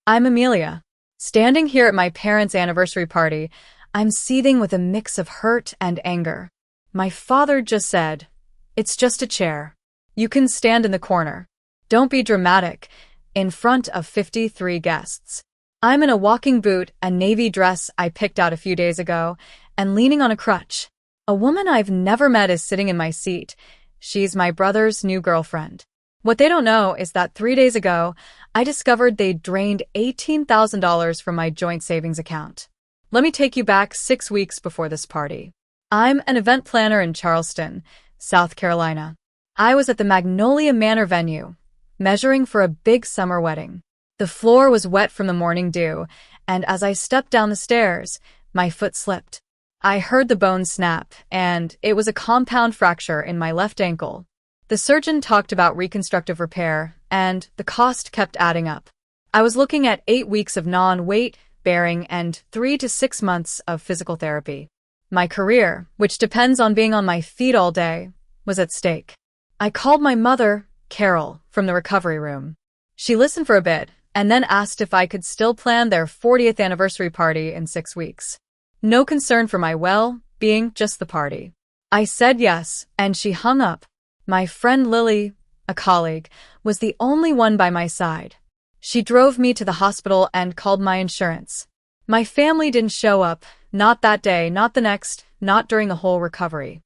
I'm Amelia. Standing here at my parents' anniversary party, I'm seething with a mix of hurt and anger. My father just said, "It's just a chair. You can stand in the corner. Don't be dramatic," in front of 53 guests. I'm in a walking boot, a navy dress I picked out a few days ago, and leaning on a crutch. A woman I've never met is sitting in my seat. She's my brother's new girlfriend. What they don't know is that 3 days ago, I discovered they'd drained $18,000 from my joint savings account. Let me take you back 6 weeks before this party. I'm an event planner in Charleston, South Carolina. I was at the Magnolia Manor venue, measuring for a big summer wedding. The floor was wet from the morning dew, and as I stepped down the stairs, my foot slipped. I heard the bone snap, and it was a compound fracture in my left ankle. The surgeon talked about reconstructive repair, and the cost kept adding up. I was looking at 8 weeks of non-weight bearing and 3 to 6 months of physical therapy. My career, which depends on being on my feet all day, was at stake. I called my mother, Carol, from the recovery room. She listened for a bit, and then asked if I could still plan their 40th anniversary party in 6 weeks. No concern for my well-being, just the party. I said yes, and she hung up. My friend Lily, a colleague, was the only one by my side. She drove me to the hospital and called my insurance. My family didn't show up, not that day, not the next, not during the whole recovery.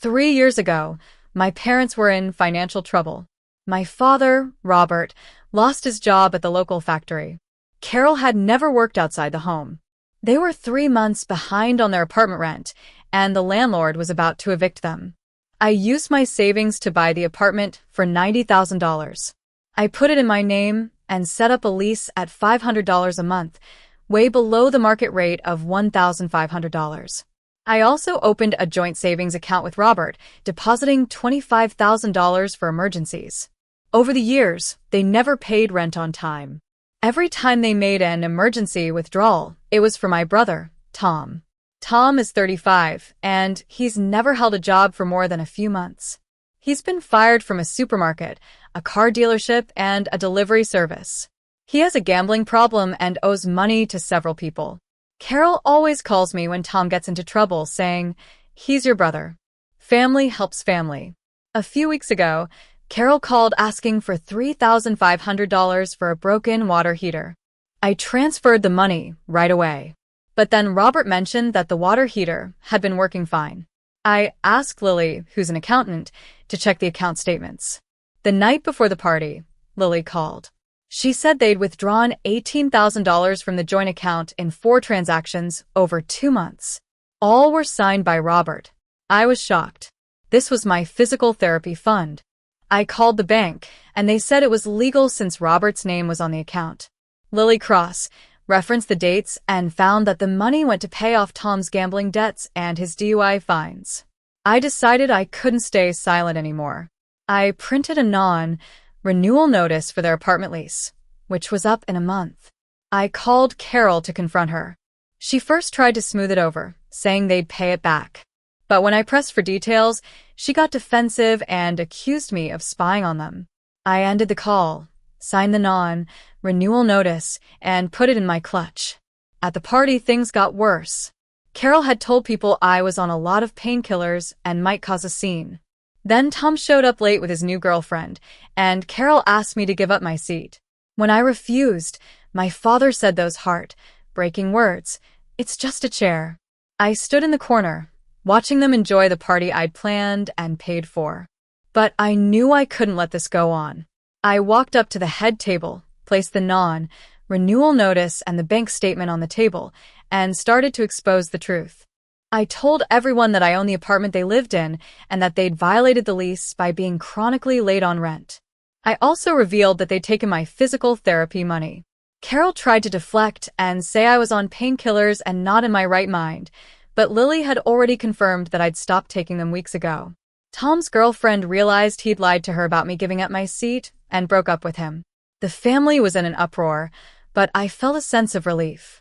3 years ago, my parents were in financial trouble. My father, Robert, lost his job at the local factory. Carol had never worked outside the home. They were 3 months behind on their apartment rent, and the landlord was about to evict them. I used my savings to buy the apartment for $90,000. I put it in my name and set up a lease at $500 a month, way below the market rate of $1,500. I also opened a joint savings account with Robert, depositing $25,000 for emergencies. Over the years, they never paid rent on time. Every time they made an emergency withdrawal, it was for my brother, Tom. Tom is 35, and he's never held a job for more than a few months. He's been fired from a supermarket, a car dealership, and a delivery service. He has a gambling problem and owes money to several people. Carol always calls me when Tom gets into trouble, saying, "He's your brother." Family helps family. A few weeks ago, Carol called asking for $3,500 for a broken water heater. I transferred the money right away. But then Robert mentioned that the water heater had been working fine. I asked Lily, who's an accountant, to check the account statements. The night before the party, Lily called. She said they'd withdrawn $18,000 from the joint account in 4 transactions over 2 months. All were signed by Robert. I was shocked. This was my physical therapy fund. I called the bank, and they said it was legal since Robert's name was on the account. Lily Cross referenced the dates and found that the money went to pay off Tom's gambling debts and his DUI fines. I decided I couldn't stay silent anymore. I printed a non-renewal notice for their apartment lease, which was up in a month. I called Carol to confront her. She first tried to smooth it over, saying they'd pay it back. But when I pressed for details, she got defensive and accused me of spying on them. I ended the call, signed the non-renewal notice, and put it in my clutch. At the party, things got worse. Carol had told people I was on a lot of painkillers and might cause a scene. Then Tom showed up late with his new girlfriend, and Carol asked me to give up my seat. When I refused, my father said those heart-breaking words, "It's just a chair." I stood in the corner, watching them enjoy the party I'd planned and paid for. But I knew I couldn't let this go on. I walked up to the head table, placed the non-renewal notice and the bank statement on the table, and started to expose the truth. I told everyone that I owned the apartment they lived in and that they'd violated the lease by being chronically late on rent. I also revealed that they'd taken my physical therapy money. Carol tried to deflect and say I was on painkillers and not in my right mind, but Lily had already confirmed that I'd stopped taking them weeks ago. Tom's girlfriend realized he'd lied to her about me giving up my seat and broke up with him. The family was in an uproar, but I felt a sense of relief.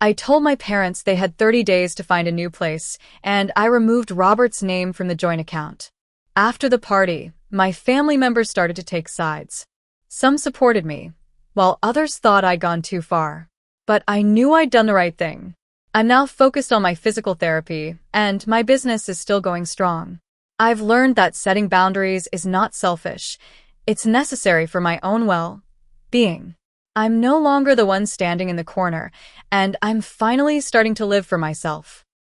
I told my parents they had 30 days to find a new place, and I removed Robert's name from the joint account. After the party, my family members started to take sides. Some supported me, while others thought I'd gone too far. But I knew I'd done the right thing. I'm now focused on my physical therapy, and my business is still going strong. I've learned that setting boundaries is not selfish. It's necessary for my own well-being. I'm no longer the one standing in the corner, and I'm finally starting to live for myself.